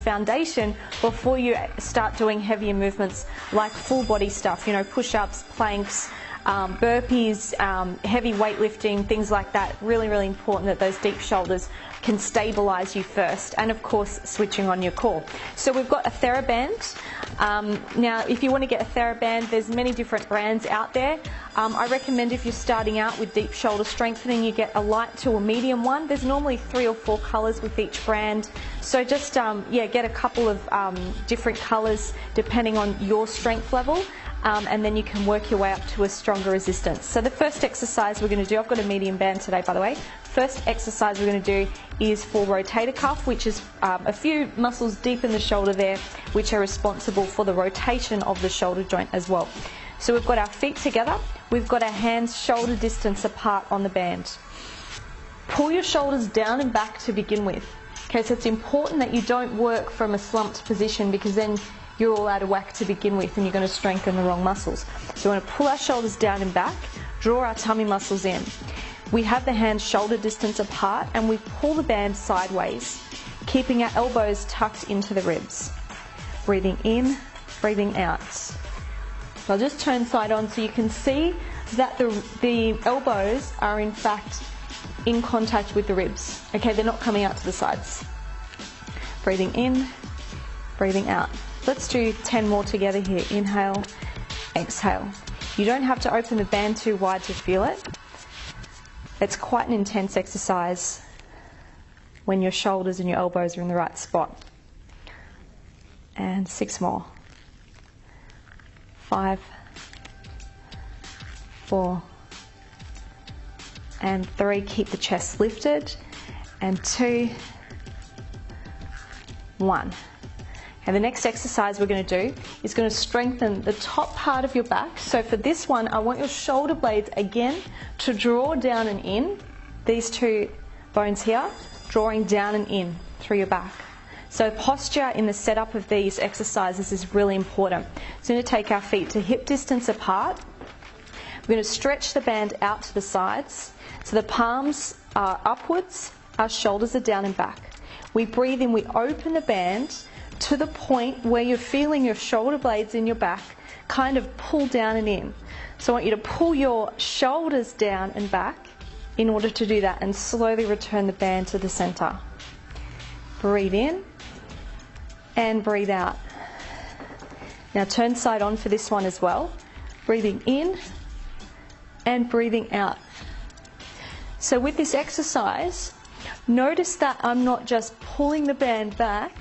foundation before you start doing heavier movements like full body stuff, you know, push-ups, planks, burpees, heavy weightlifting, things like that. Really, really important that those deep shoulders can stabilize you first, and of course switching on your core. So we've got a TheraBand. Now if you want to get a TheraBand, there's many different brands out there. I recommend if you're starting out with deep shoulder strengthening, you get a light to a medium one. There's normally 3 or 4 colors with each brand, so just get a couple of different colors depending on your strength level. And then you can work your way up to a stronger resistance. So the first exercise we're going to do, I've got a medium band today by the way. First exercise we're going to do is for rotator cuff, which is a few muscles deep in the shoulder there, which are responsible for the rotation of the shoulder joint as well. So we've got our feet together, we've got our hands shoulder distance apart on the band. Pull your shoulders down and back to begin with. Okay, so it's important that you don't work from a slumped position, because then you're all out of whack to begin with and you're going to strengthen the wrong muscles. So we want to pull our shoulders down and back, draw our tummy muscles in. We have the hands shoulder distance apart and we pull the band sideways, keeping our elbows tucked into the ribs. Breathing in, breathing out. So I'll just turn side on so you can see that the elbows are in fact in contact with the ribs. Okay, they're not coming out to the sides. Breathing in, breathing out. Let's do 10 more together here. Inhale, exhale. You don't have to open the band too wide to feel it. It's quite an intense exercise when your shoulders and your elbows are in the right spot. And 6 more. 5, 4, and 3. Keep the chest lifted. And 2, 1. And the next exercise we're going to do is going to strengthen the top part of your back. So for this one, I want your shoulder blades again to draw down and in. These 2 bones here, drawing down and in through your back. So posture in the setup of these exercises is really important. So we're going to take our feet to hip distance apart. We're going to stretch the band out to the sides. So the palms are upwards, our shoulders are down and back. We breathe in, we open the band to the point where you're feeling your shoulder blades in your back kind of pull down and in. So I want you to pull your shoulders down and back in order to do that, and slowly return the band to the center. Breathe in and breathe out. Now turn side on for this one as well. Breathing in and breathing out. So with this exercise, notice that I'm not just pulling the band back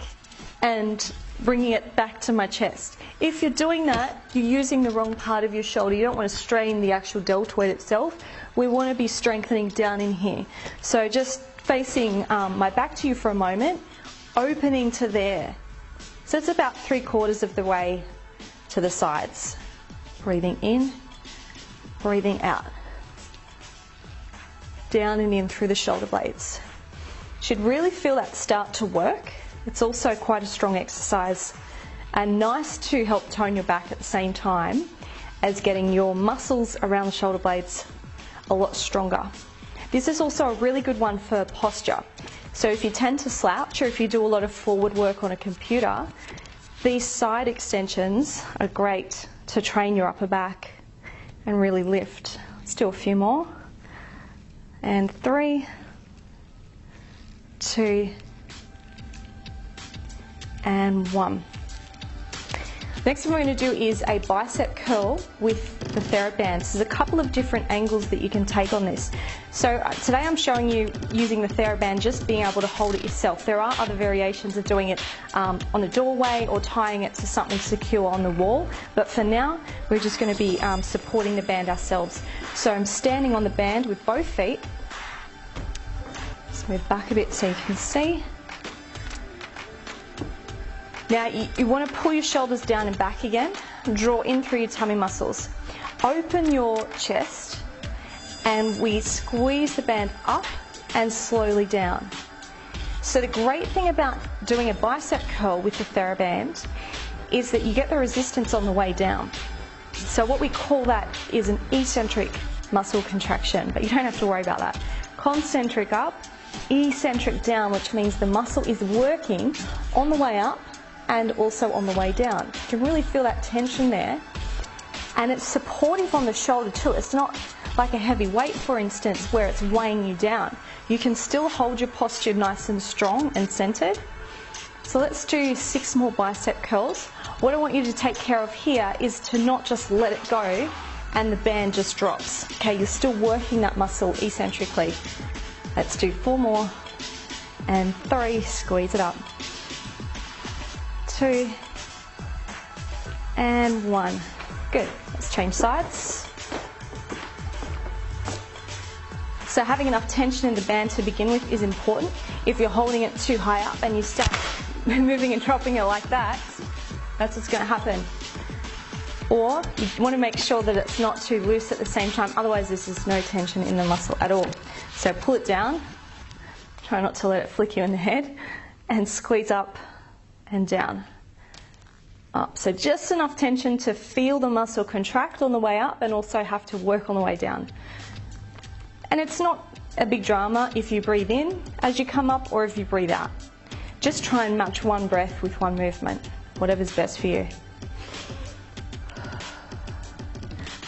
and bringing it back to my chest. If you're doing that, you're using the wrong part of your shoulder. You don't want to strain the actual deltoid itself. We want to be strengthening down in here. So just facing my back to you for a moment, opening to there. So it's about 3/4 of the way to the sides. Breathing in, breathing out. Down and in through the shoulder blades. Should really feel that start to work. It's also quite a strong exercise and nice to help tone your back at the same time as getting your muscles around the shoulder blades a lot stronger. This is also a really good one for posture. So if you tend to slouch, or if you do a lot of forward work on a computer, these side extensions are great to train your upper back and really lift. Let's do a few more. And 3, 2, and 1. Next thing we're going to do is a bicep curl with the TheraBand. So there's a couple of different angles that you can take on this. So today I'm showing you using the TheraBand, just being able to hold it yourself. There are other variations of doing it on a doorway or tying it to something secure on the wall, but for now we're just going to be supporting the band ourselves. So I'm standing on the band with both feet. Let's move back a bit so you can see. Now you want to pull your shoulders down and back again, draw in through your tummy muscles. Open your chest and we squeeze the band up and slowly down. So the great thing about doing a bicep curl with the TheraBand is that you get the resistance on the way down. So what we call that is an eccentric muscle contraction, but you don't have to worry about that. Concentric up, eccentric down, which means the muscle is working on the way up and also on the way down. You can really feel that tension there. And it's supportive on the shoulder too. It's not like a heavy weight, for instance, where it's weighing you down. You can still hold your posture nice and strong and centered. So let's do 6 more bicep curls. What I want you to take care of here is to not just let it go and the band just drops. Okay, you're still working that muscle eccentrically. Let's do 4 more, and 3, squeeze it up. 2, and 1. Good, let's change sides. So having enough tension in the band to begin with is important. If you're holding it too high up and you start moving and dropping it like that, that's what's going to happen. Or you want to make sure that it's not too loose at the same time, otherwise this is no tension in the muscle at all. So pull it down, try not to let it flick you in the head, and squeeze up and down. Up. So just enough tension to feel the muscle contract on the way up and also have to work on the way down. And it's not a big drama if you breathe in as you come up or if you breathe out. Just try and match one breath with one movement, whatever's best for you.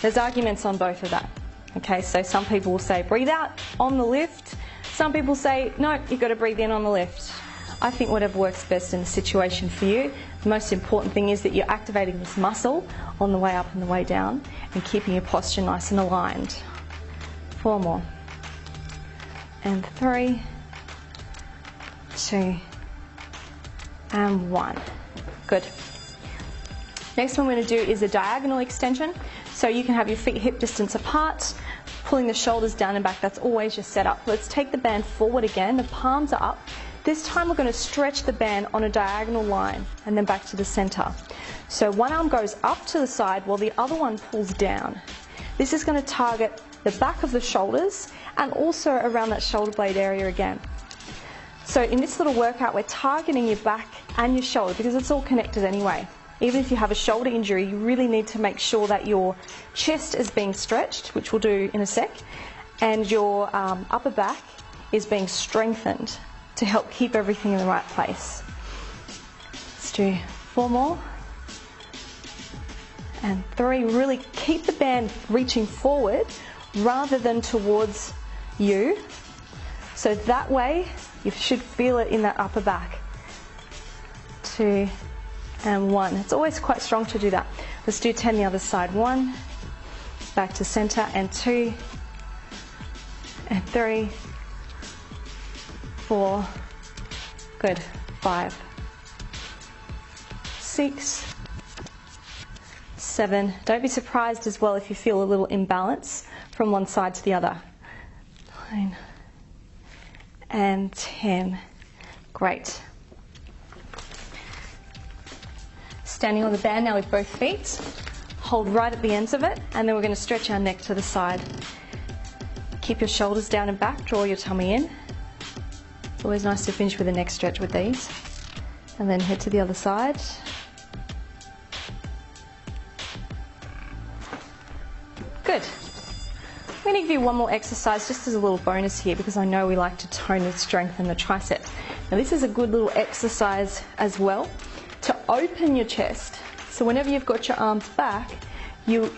There's arguments on both of that. Okay, so some people will say breathe out on the lift. Some people say, no, you've got to breathe in on the lift. I think whatever works best in the situation for you. The most important thing is that you're activating this muscle on the way up and the way down and keeping your posture nice and aligned. 4 more. And 3, 2, and 1. Good. Next one we're going to do is a diagonal extension. So you can have your feet hip distance apart, pulling the shoulders down and back. That's always your setup. Let's take the band forward again. The palms are up. This time we're going to stretch the band on a diagonal line and then back to the center. So one arm goes up to the side while the other one pulls down. This is going to target the back of the shoulders and also around that shoulder blade area again. So in this little workout, we're targeting your back and your shoulder because it's all connected anyway. Even if you have a shoulder injury, you really need to make sure that your chest is being stretched, which we'll do in a sec, and your upper back is being strengthened to help keep everything in the right place. Let's do 4 more. And 3, really keep the band reaching forward rather than towards you. So that way, you should feel it in that upper back. 2, and 1. It's always quite strong to do that. Let's do 10 the other side. 1, back to center, and 2, and 3, 4, good, 5, 6, 7. Don't be surprised as well if you feel a little imbalance from one side to the other. 9, and 10. Great. Standing on the band now with both feet. Hold right at the ends of it, and then we're going to stretch our neck to the side. Keep your shoulders down and back, draw your tummy in. It's always nice to finish with a neck stretch with these. And then head to the other side. Good. I'm going to give you one more exercise just as a little bonus here because I know we like to tone and strengthen the triceps. Now this is a good little exercise as well to open your chest. So whenever you've got your arms back, you're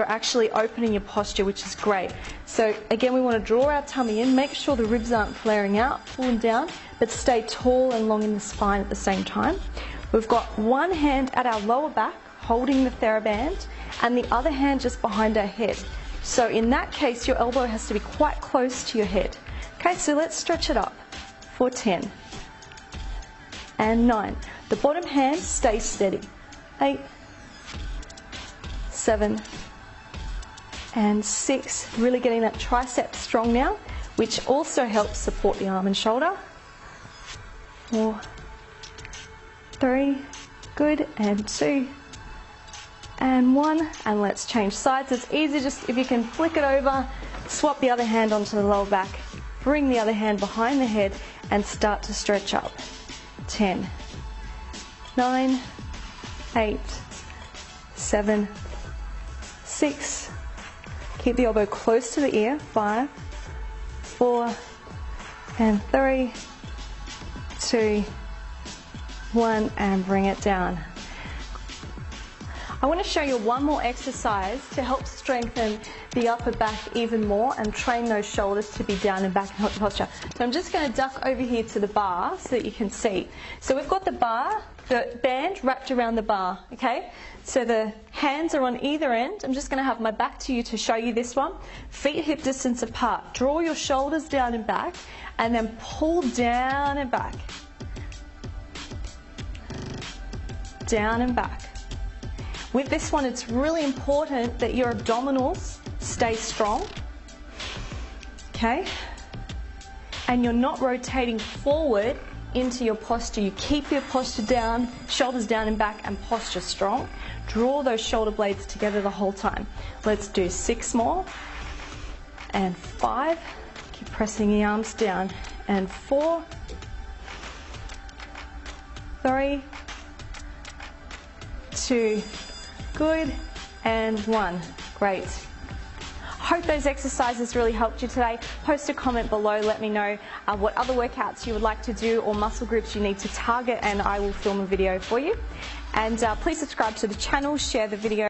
actually opening your posture, which is great. So again, we want to draw our tummy in, make sure the ribs aren't flaring out, pull them down, but stay tall and long in the spine at the same time. We've got one hand at our lower back, holding the TheraBand, and the other hand just behind our head. So in that case, your elbow has to be quite close to your head. Okay, so let's stretch it up for 10 and 9. The bottom hand stays steady. 8, 7, and 6. Really getting that tricep strong now, which also helps support the arm and shoulder. 4, 3, good, and 2, and 1. And let's change sides. It's easy, just if you can flick it over, swap the other hand onto the lower back, bring the other hand behind the head, and start to stretch up. 10, 9, 8, 7, 6. Keep the elbow close to the ear. 5, 4, And 3, 2, 1, and bring it down. I want to show you one more exercise to help strengthen the upper back even more and train those shoulders to be down and back in healthy posture. So I'm just going to duck over here to the bar so that you can see. So we've got the bar, the band wrapped around the bar, okay? So the hands are on either end. I'm just going to have my back to you to show you this one. Feet hip distance apart. Draw your shoulders down and back and then pull down and back. Down and back. With this one, it's really important that your abdominals stay strong, okay? And you're not rotating forward into your posture. You keep your posture down, shoulders down and back, and posture strong. Draw those shoulder blades together the whole time. Let's do 6 more, and 5. Keep pressing the arms down, and 4, 3, 2, good, and 1. Great. Hope those exercises really helped you today. Post a comment below, let me know what other workouts you would like to do or muscle groups you need to target, and I will film a video for you. And please subscribe to the channel, share the video.